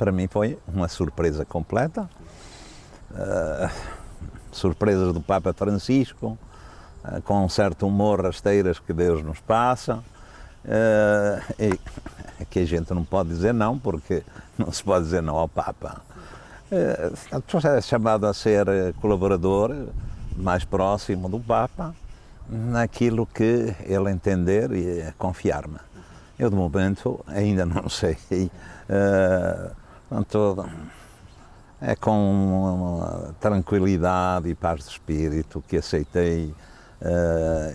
para mim foi uma surpresa completa. Surpresas do Papa Francisco, com um certo humor rasteiras que Deus nos passa. E que a gente não pode dizer não, porque não se pode dizer não ao Papa. É chamado a ser colaborador mais próximo do Papa, naquilo que ele entender e confiar-me. Eu, de momento, ainda não sei. Portanto, é com tranquilidade e paz de espírito que aceitei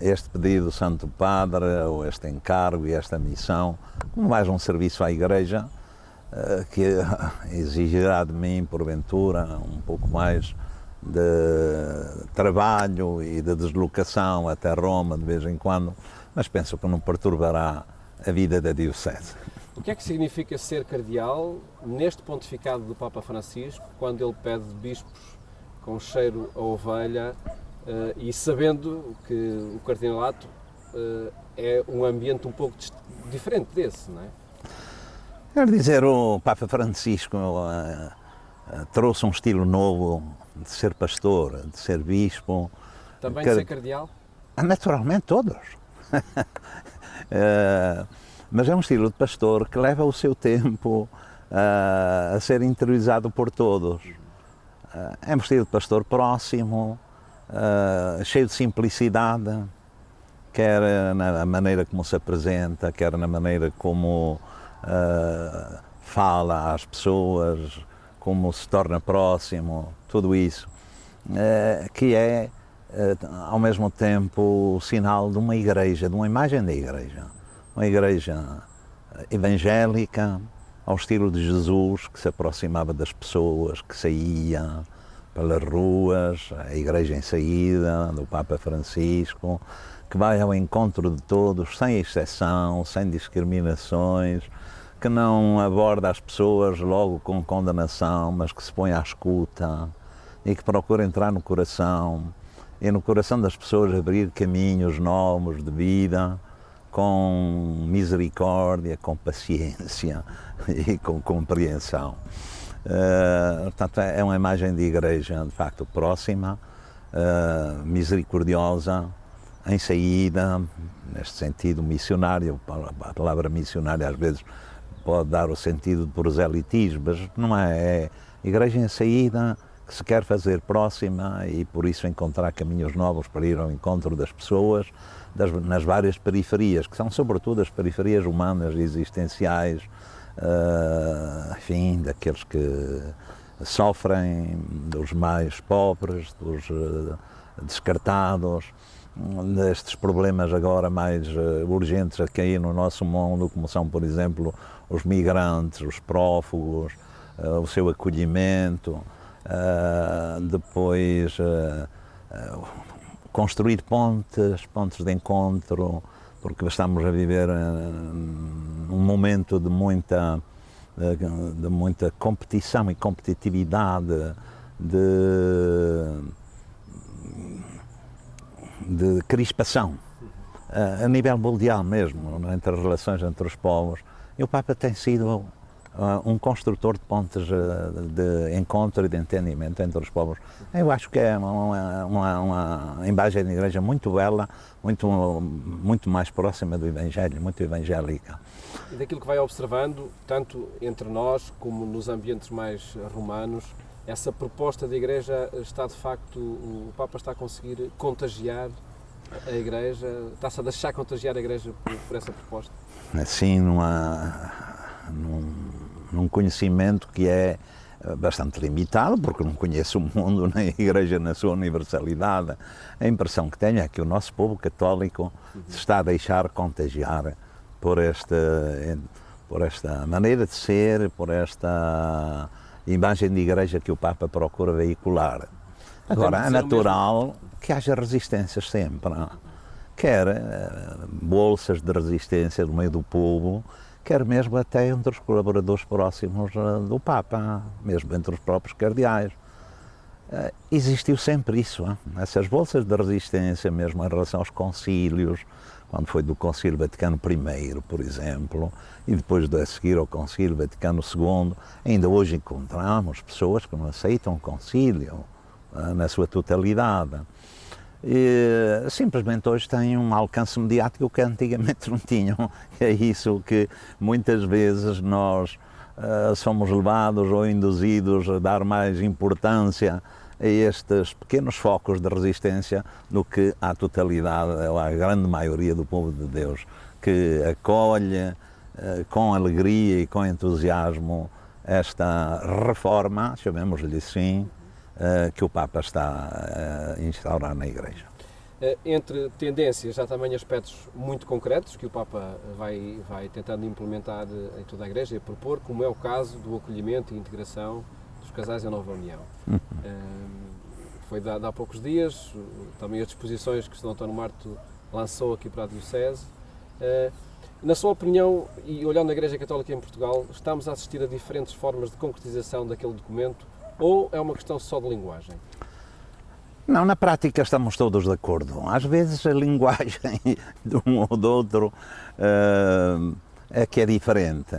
este pedido do Santo Padre, ou este encargo e esta missão, como mais um serviço à Igreja, que exigirá de mim, porventura, um pouco mais de trabalho e de deslocação até Roma de vez em quando, mas penso que não perturbará a vida da Diocese. O que é que significa ser cardeal neste pontificado do Papa Francisco, quando ele pede bispos com cheiro a ovelha e sabendo que o cardinalato é um ambiente um pouco diferente desse, não é? Quer dizer, o Papa Francisco trouxe um estilo novo de ser pastor, de ser bispo. Também de ser cardeal? Naturalmente, todos. Mas é um estilo de pastor que leva o seu tempo a ser interiorizado por todos. É um estilo de pastor próximo, cheio de simplicidade, quer na maneira como se apresenta, quer na maneira como fala às pessoas, como se torna próximo, tudo isso, que é ao mesmo tempo o sinal de uma igreja, de uma imagem da igreja. Uma igreja evangélica, ao estilo de Jesus, que se aproximava das pessoas, que saía pelas ruas, a igreja em saída, do Papa Francisco, que vai ao encontro de todos, sem exceção, sem discriminações, que não aborda as pessoas logo com condenação, mas que se põe à escuta e que procura entrar no coração, e no coração das pessoas abrir caminhos novos de vida, com misericórdia, com paciência e com compreensão. Portanto, é uma imagem de igreja, de facto, próxima, misericordiosa, em saída, neste sentido missionário. A palavra missionária às vezes pode dar o sentido de proselitismo, mas não é. É igreja em saída, que se quer fazer próxima e por isso encontrar caminhos novos para ir ao encontro das pessoas, nas várias periferias, que são sobretudo as periferias humanas e existenciais, enfim, daqueles que sofrem, dos mais pobres, dos descartados, destes problemas agora mais urgentes a cair no nosso mundo, como são, por exemplo, os migrantes, os prófugos, o seu acolhimento, depois construir pontes de encontro, porque estamos a viver um momento de muita competição e competitividade, de crispação, a nível mundial mesmo, entre as relações entre os povos. E o Papa tem sido um construtor de pontes de encontro e de entendimento entre os povos. Eu acho que é uma imagem da igreja muito bela, muito mais próxima do Evangelho, muito evangélica. E daquilo que vai observando, tanto entre nós como nos ambientes mais romanos, essa proposta da igreja está de facto, o Papa está a conseguir contagiar a igreja, está-se a deixar contagiar a igreja por essa proposta? Assim, num conhecimento que é bastante limitado, porque não conheço o mundo nem a Igreja na sua universalidade. A impressão que tenho é que o nosso povo católico se está a deixar contagiar por esta maneira de ser, por esta imagem de igreja que o Papa procura veicular. Agora, é natural que haja resistências sempre, não? Quer bolsas de resistência no meio do povo, quer mesmo até entre os colaboradores próximos do Papa, mesmo entre os próprios cardeais. Existiu sempre isso, hein? Essas bolsas de resistência, mesmo em relação aos concílios, quando foi do Concílio Vaticano I, por exemplo, e depois de seguir ao Concílio Vaticano II, ainda hoje encontramos pessoas que não aceitam o concílio na sua totalidade. E, simplesmente hoje têm um alcance mediático que antigamente não tinham. É isso que muitas vezes nós somos levados ou induzidos a dar mais importância a estes pequenos focos de resistência do que à totalidade, ou à grande maioria do povo de Deus, que acolhe com alegria e com entusiasmo esta reforma, chamemos-lhe assim, que o Papa está a instaurar na Igreja. Entre tendências, há também aspectos muito concretos que o Papa vai tentando implementar em toda a Igreja e propor, como é o caso do acolhimento e integração dos casais em nova união. Foi dado há poucos dias, também as disposições que o Sr. António Marto lançou aqui para a Diocese. Na sua opinião, e olhando a Igreja Católica em Portugal, estamos a assistir a diferentes formas de concretização daquele documento ou é uma questão só de linguagem? Não, na prática estamos todos de acordo. Às vezes a linguagem de um ou do outro é que é diferente,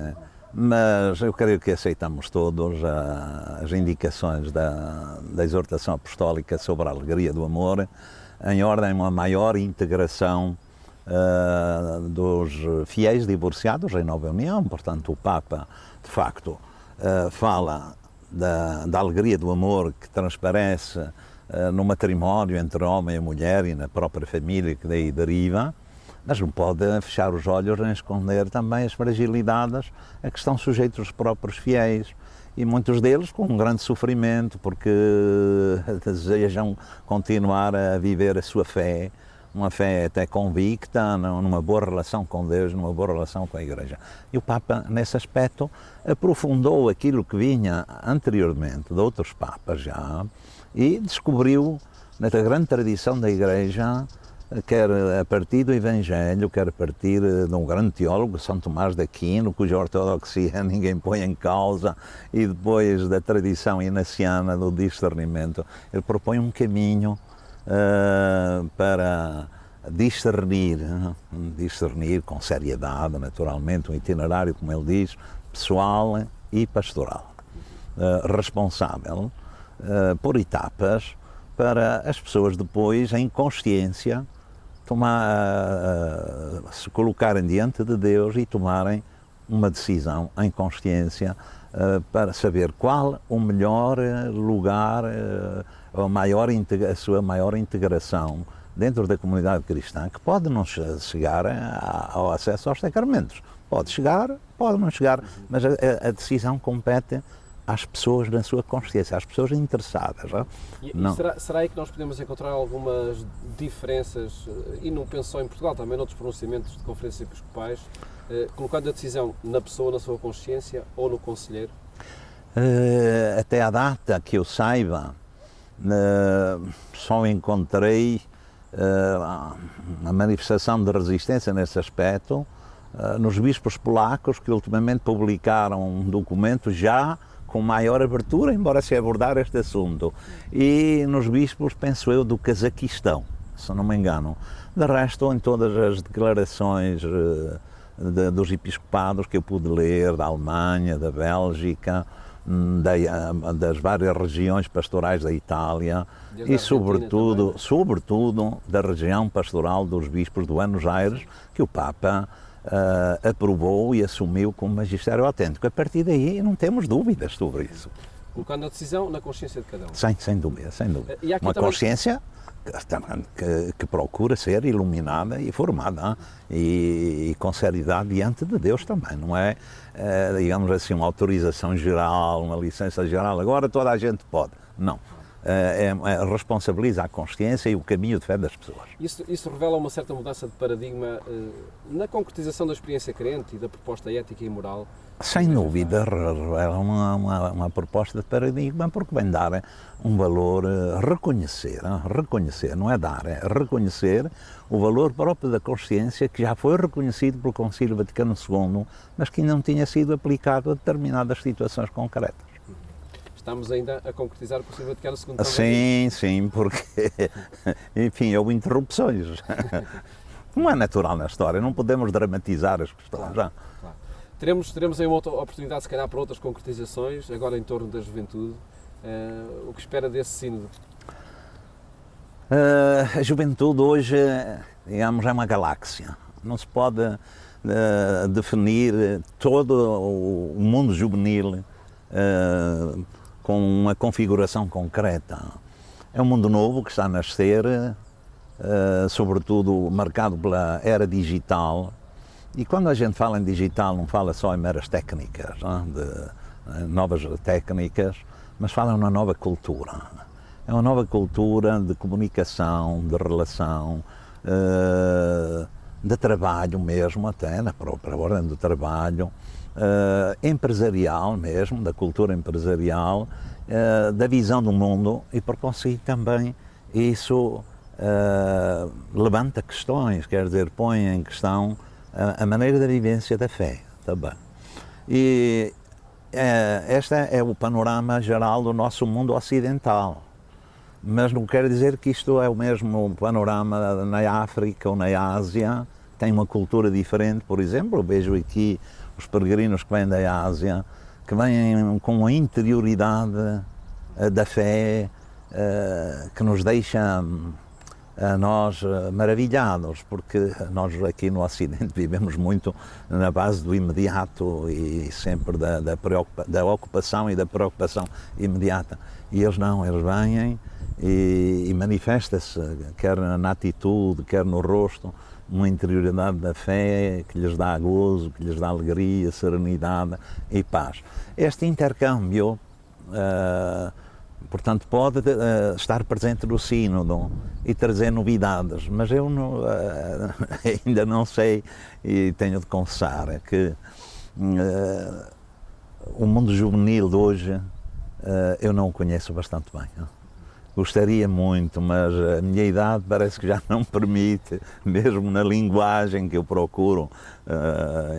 mas eu creio que aceitamos todos as indicações da exortação apostólica sobre a alegria do amor, em ordem a uma maior integração dos fiéis divorciados em nova união. Portanto, o Papa, de facto, fala da alegria do amor que transparece no matrimónio entre homem e mulher e na própria família que daí deriva, mas não pode fechar os olhos nem esconder também as fragilidades a que estão sujeitos os próprios fiéis, e muitos deles com um grande sofrimento porque desejam continuar a viver a sua fé, uma fé até convicta, numa boa relação com Deus, numa boa relação com a Igreja. E o Papa, nesse aspecto, aprofundou aquilo que vinha anteriormente de outros Papas já, e descobriu, na grande tradição da Igreja, quer a partir do Evangelho, quer a partir de um grande teólogo, São Tomás de Aquino, cuja ortodoxia ninguém põe em causa, e depois da tradição inaciana do discernimento, ele propõe um caminho para discernir com seriedade, naturalmente, um itinerário, como ele diz, pessoal e pastoral, responsável, por etapas, para as pessoas depois, em consciência, se colocarem diante de Deus e tomarem uma decisão em consciência para saber qual o melhor lugar, a sua maior integração dentro da comunidade cristã, que pode não chegar ao acesso aos sacramentos. Pode chegar, pode não chegar, mas a decisão compete às pessoas na sua consciência, às pessoas interessadas. Não? Será aí que nós podemos encontrar algumas diferenças, e não penso só em Portugal, também noutros pronunciamentos de conferências episcopais, colocando a decisão na pessoa, na sua consciência ou no conselheiro? Até à data que eu saiba, só encontrei uma manifestação de resistência nesse aspecto nos bispos polacos, que ultimamente publicaram um documento já com maior abertura, embora se abordar este assunto, e nos bispos, penso eu, do Cazaquistão, se não me engano. De resto, em todas as declarações dos episcopados que eu pude ler, da Alemanha, da Bélgica, das várias regiões pastorais da Itália e sobretudo da região pastoral dos bispos de Buenos Aires, que o Papa aprovou e assumiu como magistério autêntico. A partir daí não temos dúvidas sobre isso. Colocando a decisão na consciência de cada um. Sem dúvida. Uma consciência que procura ser iluminada e formada e com seriedade diante de Deus também. Não é, digamos assim, uma autorização geral, uma licença geral, agora toda a gente pode. Não. Responsabiliza a consciência e o caminho de fé das pessoas. Isso revela uma certa mudança de paradigma na concretização da experiência crente e da proposta ética e moral? Sem dúvida, revela uma proposta de paradigma, porque vem dar um valor, reconhecer, não é dar, é reconhecer o valor próprio da consciência, que já foi reconhecido pelo Concílio Vaticano II, mas que ainda não tinha sido aplicado a determinadas situações concretas. Estamos ainda a concretizar o Concílio Vaticano II. Sim, porque, enfim, houve interrupções. como é natural na história, não podemos dramatizar as questões. Claro. Teremos aí uma outra oportunidade, se calhar, para outras concretizações, agora em torno da juventude. O que espera desse sínodo? A juventude hoje, digamos, é uma galáxia. Não se pode definir todo o mundo juvenil com uma configuração concreta. É um mundo novo que está a nascer, sobretudo marcado pela era digital. E quando a gente fala em digital, não fala só em meras técnicas, de novas técnicas, mas fala numa nova cultura. É uma nova cultura de comunicação, de relação, de trabalho mesmo, até na própria ordem do trabalho, empresarial mesmo, da cultura empresarial, da visão do mundo, e por conseguir também isso levanta questões, quer dizer, põe em questão a maneira da vivência da fé também. E este é o panorama geral do nosso mundo ocidental. Mas não quer dizer que isto é o mesmo panorama na África ou na Ásia. Tem uma cultura diferente, por exemplo. Eu vejo aqui os peregrinos que vêm da Ásia, que vêm com uma interioridade da fé que nos deixa a nós maravilhados, porque nós aqui no Ocidente vivemos muito na base do imediato e sempre da ocupação e da preocupação imediata. E eles não, eles vêm e manifesta-se, quer na atitude, quer no rosto, uma interioridade da fé que lhes dá gozo, que lhes dá alegria, serenidade e paz. Este intercâmbio, portanto, pode estar presente no sínodo e trazer novidades, mas eu ainda não sei, e tenho de confessar que o mundo juvenil de hoje eu não o conheço bastante bem. Gostaria muito, mas a minha idade parece que já não permite, mesmo na linguagem que eu procuro,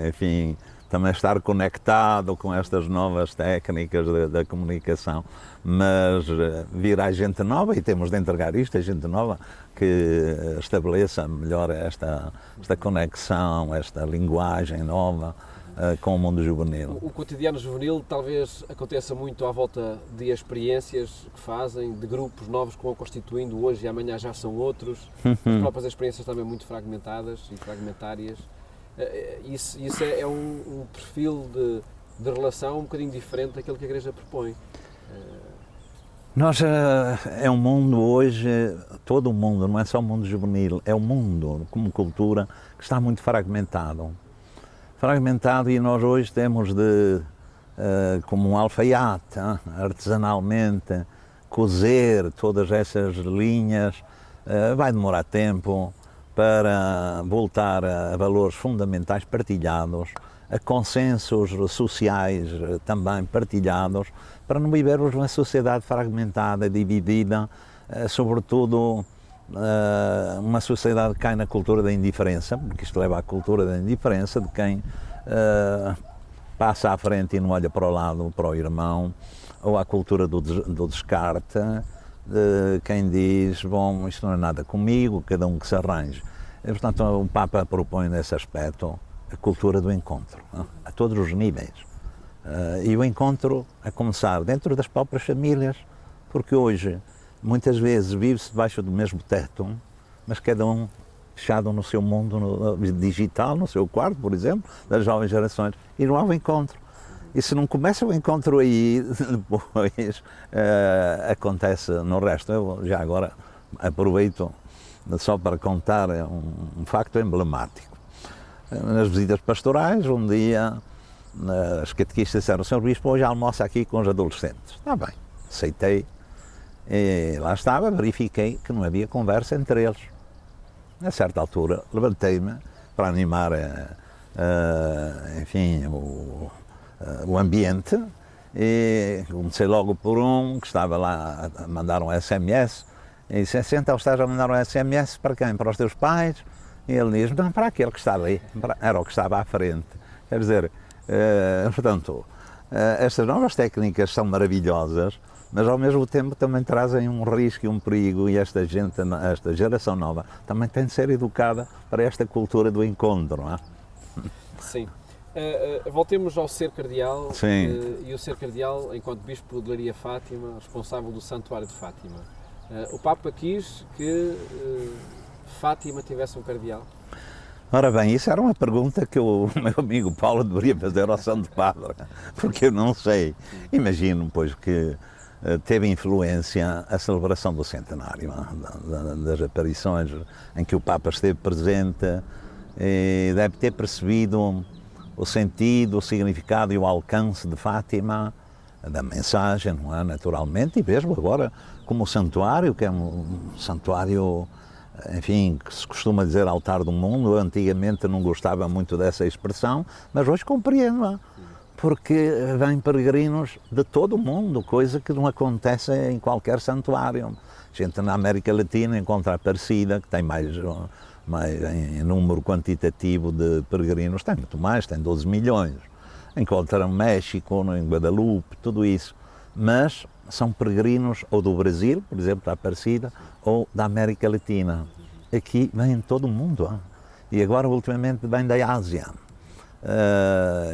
enfim, também estar conectado com estas novas técnicas da comunicação, mas virá gente nova e temos de entregar isto a gente nova que estabeleça melhor esta conexão, esta linguagem nova com o mundo juvenil. O cotidiano juvenil talvez aconteça muito à volta de experiências que fazem, de grupos novos que vão constituindo, hoje e amanhã já são outros, as próprias experiências também muito fragmentadas e fragmentárias. Isso é um perfil de relação um bocadinho diferente daquilo que a Igreja propõe. Nós, é um mundo hoje, todo o mundo, não é só o mundo juvenil, é o mundo como cultura que está muito fragmentado. E nós hoje temos de, como um alfaiate, artesanalmente, cozer todas essas linhas. Vai demorar tempo para voltar a valores fundamentais partilhados, a consensos sociais também partilhados, para não vivermos uma sociedade fragmentada, dividida, sobretudo uma sociedade que cai na cultura da indiferença, porque isto leva à cultura da indiferença de quem passa à frente e não olha para o lado, para o irmão, ou à cultura do descarte, de quem diz, bom, isto não é nada comigo, cada um que se arranje. E, portanto, o Papa propõe nesse aspecto a cultura do encontro, a todos os níveis. E o encontro a começar dentro das próprias famílias, porque hoje muitas vezes vive-se debaixo do mesmo teto, mas cada um fechado no seu mundo digital, no seu quarto, por exemplo, das jovens gerações, e não há um encontro. E se não começa o encontro aí, depois acontece no resto. Eu já agora aproveito só para contar um facto emblemático. Nas visitas pastorais, um dia, as catequistas disseram: Sr. Bispo, hoje almoça aqui com os adolescentes. Está bem, aceitei. E lá estava, verifiquei que não havia conversa entre eles. A certa altura, levantei-me para animar, enfim, o ambiente, e comecei logo por um que estava lá a mandar um SMS, e disse: então estás a mandar um SMS para quem? Para os teus pais? E ele diz: não, para aquele que está ali, era o que estava à frente. Quer dizer, portanto, Estas novas técnicas são maravilhosas, mas ao mesmo tempo também trazem um risco e um perigo, e esta geração nova também tem de ser educada para esta cultura do encontro, não é? Sim. Voltemos ao ser cardeal. Sim. E o ser cardeal, enquanto bispo de Leiria Fátima, responsável do Santuário de Fátima. O Papa quis que Fátima tivesse um cardeal? Ora bem, isso era uma pergunta que o meu amigo Paulo deveria fazer ao Santo Padre, porque eu não sei. Imagino, pois, que teve influência a celebração do centenário, das aparições em que o Papa esteve presente, e deve ter percebido o sentido, o significado e o alcance de Fátima, da mensagem, não é? Naturalmente, e mesmo agora como santuário, que é um santuário, enfim, que se costuma dizer altar do mundo. Eu antigamente não gostava muito dessa expressão, mas hoje compreendo-a, porque vêm peregrinos de todo o mundo, coisa que não acontece em qualquer santuário. Gente na América Latina encontra a Aparecida, que tem mais em número quantitativo de peregrinos, tem muito mais, tem 12 milhões. Encontra no México, em Guadalupe, tudo isso. Mas são peregrinos ou do Brasil, por exemplo, da Aparecida, ou da América Latina. Aqui vem de todo o mundo. Hein? E agora, ultimamente, vem da Ásia.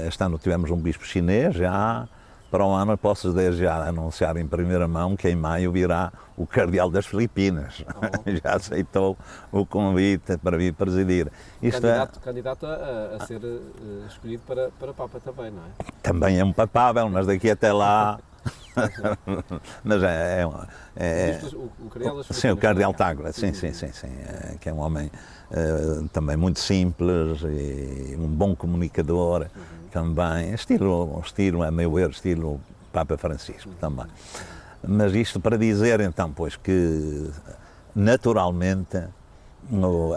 Este ano tivemos um bispo chinês, já para o ano posso desde já anunciar em primeira mão que em maio virá o cardeal das Filipinas. Já aceitou o convite para vir presidir. Candidato a ser escolhido para Papa também, não é? Também é um papável, mas daqui até lá... Mas o cardeal das Filipinas. Sim, o cardeal Tagle, sim, que é um homem também muito simples e um bom comunicador, também, estilo, a meu ver, estilo Papa Francisco também. Mas isto para dizer então, pois, que naturalmente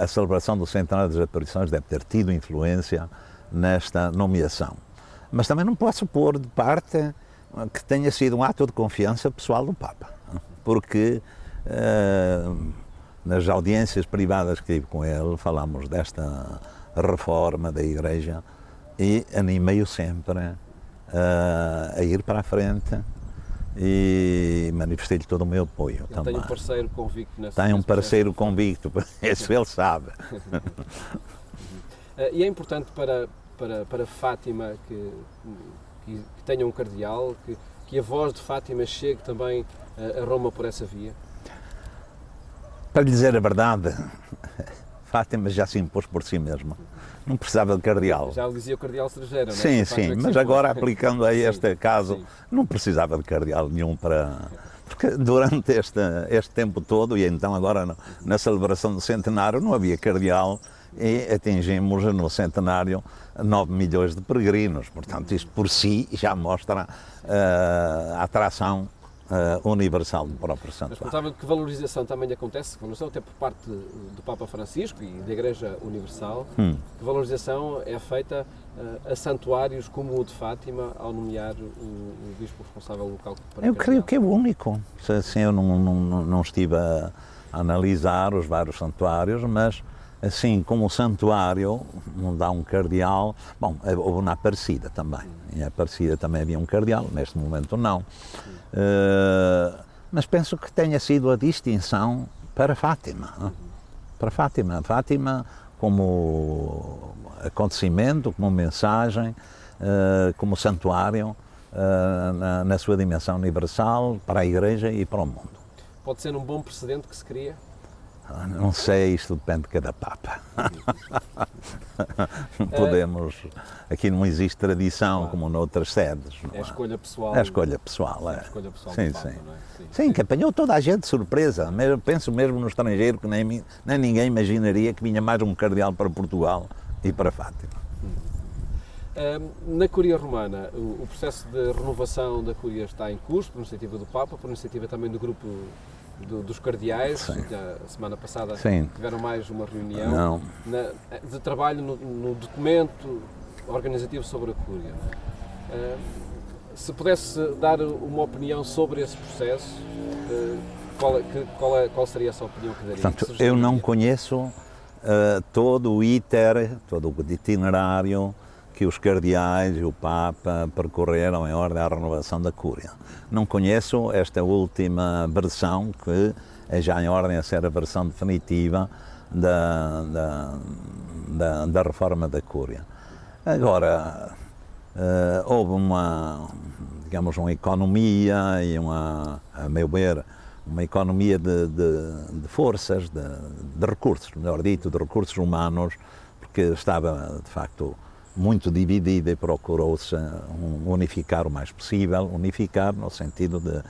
a celebração do centenário das aparições deve ter tido influência nesta nomeação. Mas também não posso pôr de parte que tenha sido um ato de confiança pessoal do Papa, porque nas audiências privadas que tive com ele falámos desta reforma da Igreja e animei-o sempre a ir para a frente e manifestei-lhe todo o meu apoio. Ele também. Tem um parceiro convicto nessa Tem um parceiro convicto, isso ele sabe. E é importante para Fátima que tenha um cardeal, que a voz de Fátima chegue também a Roma por essa via? Para lhe dizer a verdade, Fátima já se impôs por si mesma. Não precisava de cardeal. Já o dizia o cardeal Cerejeira, não Sim, é? mas agora aplicando a este caso, não precisava de cardeal nenhum para... Porque durante este tempo todo, e então agora na celebração do centenário, não havia cardeal e atingimos no centenário 9 milhões de peregrinos. Portanto, isto por si já mostra a atração universal do próprio santuário. Mas portanto, que valorização também acontece, valorização até por parte do Papa Francisco e da Igreja Universal, que valorização é feita a santuários como o de Fátima ao nomear o bispo responsável local para Eu creio que é o único. Assim, eu não estive a analisar os vários santuários, mas assim como o santuário não dá um cardeal, bom, houve na Aparecida também. Em Aparecida também havia um cardeal, neste momento não. Mas penso que tenha sido a distinção para Fátima. Não? Para Fátima. Fátima como acontecimento, como mensagem, como santuário, na sua dimensão universal, para a Igreja e para o mundo. Pode ser um bom precedente que se cria? Não sei, isto depende de cada Papa. Podemos... Aqui não existe tradição, claro, como noutras sedes. É a escolha pessoal. É a escolha pessoal, é. A escolha pessoal sim, do Papa, sim. Não é? Sim, que apanhou toda a gente de surpresa. Penso mesmo no estrangeiro que nem ninguém imaginaria que vinha mais um cardeal para Portugal e para Fátima. Na Cúria Romana, o processo de renovação da Cúria está em curso, por iniciativa do Papa, por iniciativa também do grupo dos cardeais. Sim. A semana passada Sim. tiveram mais uma reunião de trabalho no documento organizativo sobre a Cúria. Se pudesse dar uma opinião sobre esse processo, qual seria a sua opinião que daria? Portanto, eu não conheço todo o itinerário que os cardeais e o Papa percorreram em ordem à renovação da Cúria. Não conheço esta última versão, que é já em ordem a ser a versão definitiva da reforma da Cúria. Agora, houve uma economia e a meu ver, uma economia de forças, de recursos, melhor dito, de recursos humanos, porque estava, de facto, muito dividida e procurou-se unificar o mais possível, unificar no sentido de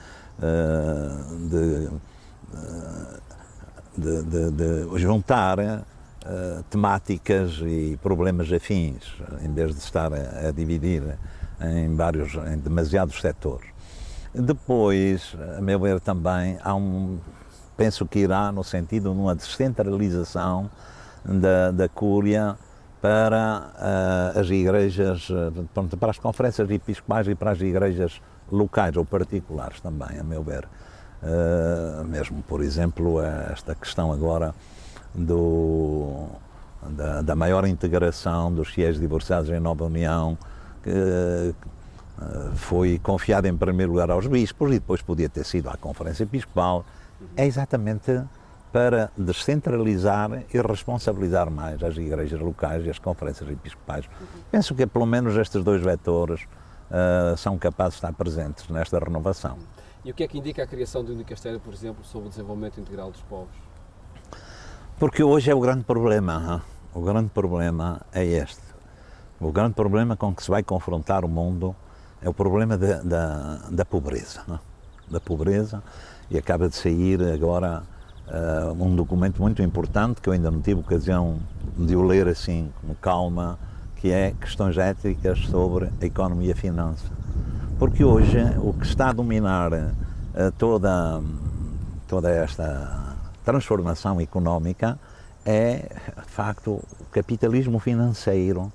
juntar temáticas e problemas afins, em vez de estar a dividir em demasiados setores. Depois, a meu ver também, penso que irá no sentido de uma descentralização da Cúria para as igrejas, para as conferências episcopais e para as igrejas locais ou particulares também, a meu ver. Mesmo, por exemplo, esta questão agora da maior integração dos fiéis divorciados em nova união, que foi confiada em primeiro lugar aos bispos e depois podia ter sido à Conferência Episcopal, é exatamente para descentralizar e responsabilizar mais as igrejas locais e as conferências episcopais. Penso que pelo menos estes dois vetores são capazes de estar presentes nesta renovação. E o que é que indica a criação de um dicastério, por exemplo, sobre o desenvolvimento integral dos povos? Porque hoje é o grande problema. O grande problema é este. O grande problema com que se vai confrontar o mundo é o problema da pobreza. Da pobreza, e acaba de sair agora um documento muito importante, que eu ainda não tive ocasião de o ler assim com calma, que é Questões Éticas sobre a Economia e a Finança. Porque hoje o que está a dominar toda esta transformação económica é, de facto, o capitalismo financeiro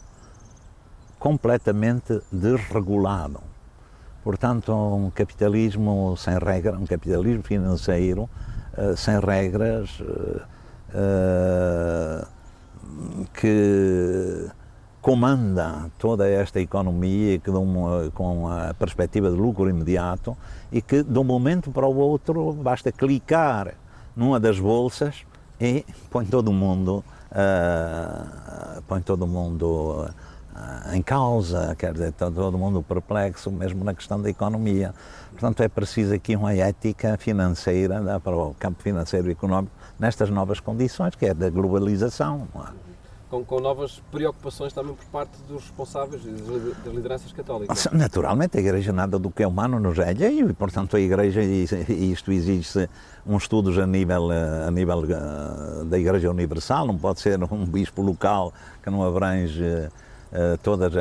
completamente desregulado. Portanto, um capitalismo sem regra, um capitalismo financeiro sem regras, que comanda toda esta economia com a perspectiva de lucro imediato, e que de um momento para o outro basta clicar numa das bolsas e põe todo mundo em causa, quer dizer, todo mundo perplexo, mesmo na questão da economia. Portanto, é preciso aqui uma ética financeira para o campo financeiro e económico nestas novas condições, que é da globalização. Com novas preocupações também por parte dos responsáveis das lideranças católicas. Naturalmente, a Igreja nada do que é humano nos é alheio, e portanto a Igreja, e isto exige estudos a nível da Igreja Universal, não pode ser um bispo local que não abrange todos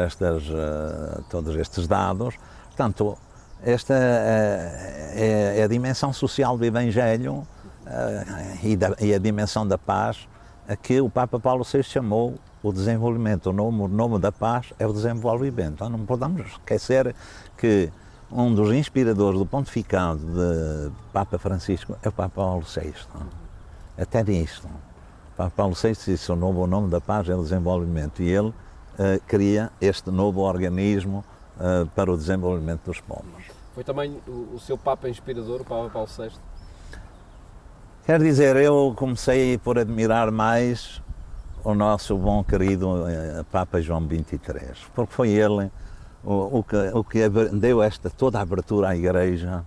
estes dados. Portanto, esta é a dimensão social do Evangelho e a dimensão da paz, a que o Papa Paulo VI chamou o desenvolvimento. O nome da paz é o desenvolvimento. Então, não podemos esquecer que um dos inspiradores do pontificado de Papa Francisco é o Papa Paulo VI. Até nisto. O Papa Paulo VI disse o nome da paz é o desenvolvimento, e ele cria este novo organismo para o desenvolvimento dos povos. Foi também o seu Papa inspirador, o Papa Paulo VI? Quer dizer, eu comecei por admirar mais o nosso bom querido Papa João XXIII, porque foi ele o que deu toda a abertura à Igreja,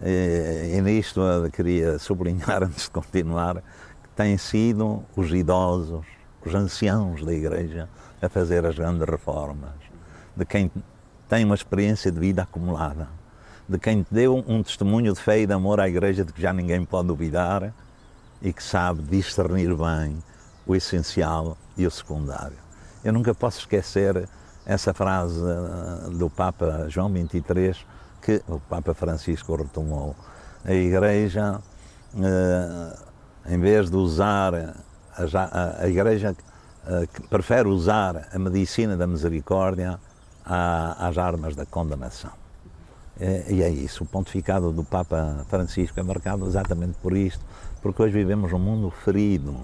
e nisto eu queria sublinhar, antes de continuar, que têm sido os idosos, os anciãos da Igreja, a fazer as grandes reformas, de quem tem uma experiência de vida acumulada, de quem deu um testemunho de fé e de amor à Igreja de que já ninguém pode duvidar, e que sabe discernir bem o essencial e o secundário. Eu nunca posso esquecer essa frase do Papa João XXIII, que o Papa Francisco retomou. A Igreja, em vez de usar, a Igreja prefere usar a medicina da misericórdia às armas da condenação. E é isso, o pontificado do Papa Francisco é marcado exatamente por isto, porque hoje vivemos um mundo ferido,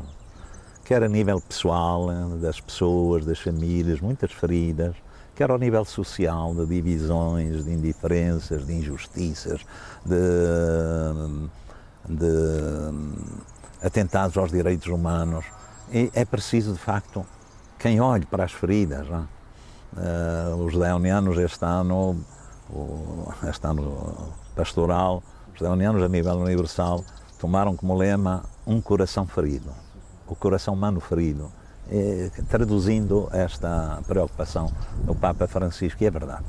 quer a nível pessoal, das pessoas, das famílias, muitas feridas, quer ao nível social, de divisões, de indiferenças, de injustiças, de atentados aos direitos humanos. E é preciso, de facto, quem olhe para as feridas. Não é? Os leonianos este ano pastoral, os leonianos a nível universal tomaram como lema um coração ferido, o coração humano ferido, traduzindo esta preocupação do Papa Francisco, e é verdade.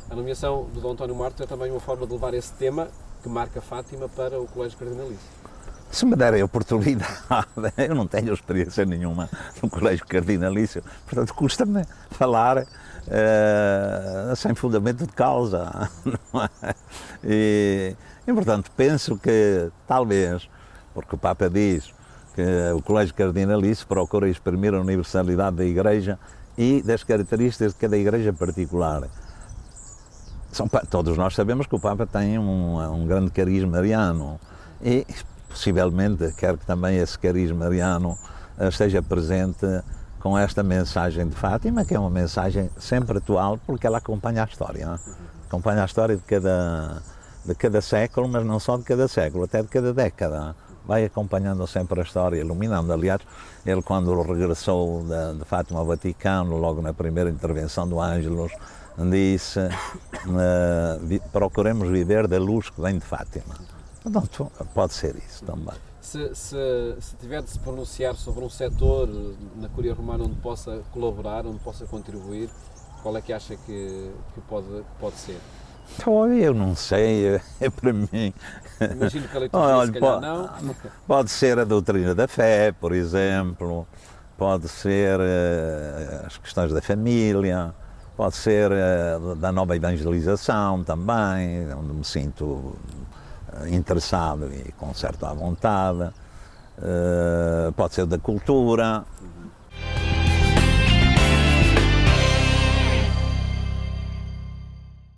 A nomeação do Dom António Marto é também uma forma de levar esse tema que marca Fátima para o Colégio Cardinalício. Se me derem a oportunidade, eu não tenho experiência nenhuma no Colégio Cardinalício, portanto custa-me falar sem fundamento de causa. Não é? E, portanto, penso que talvez, porque o Papa diz que o Colégio Cardinalício procura exprimir a universalidade da Igreja e das características de cada Igreja particular. Todos nós sabemos que o Papa tem um grande cariz mariano e possivelmente quer que também esse cariz mariano esteja presente com esta mensagem de Fátima, que é uma mensagem sempre atual, porque ela acompanha a história. Não é? Acompanha a história de cada século, mas não só de cada século, até de cada década. Vai acompanhando sempre a história, iluminando. Aliás, ele quando regressou de Fátima ao Vaticano, logo na primeira intervenção do Ângelus, disse, procuremos viver da luz que vem de Fátima. Portanto, pode ser isso também. Se tiver de se pronunciar sobre um setor na Curia Romana onde possa colaborar, onde possa contribuir, qual é que acha que pode ser? Então, eu não sei, é para mim. Imagino que a liturgia se calhar não. Pode ser a doutrina da fé, por exemplo, pode ser as questões da família, pode ser da nova evangelização também, onde me sinto interessado e com certa vontade, pode ser da cultura,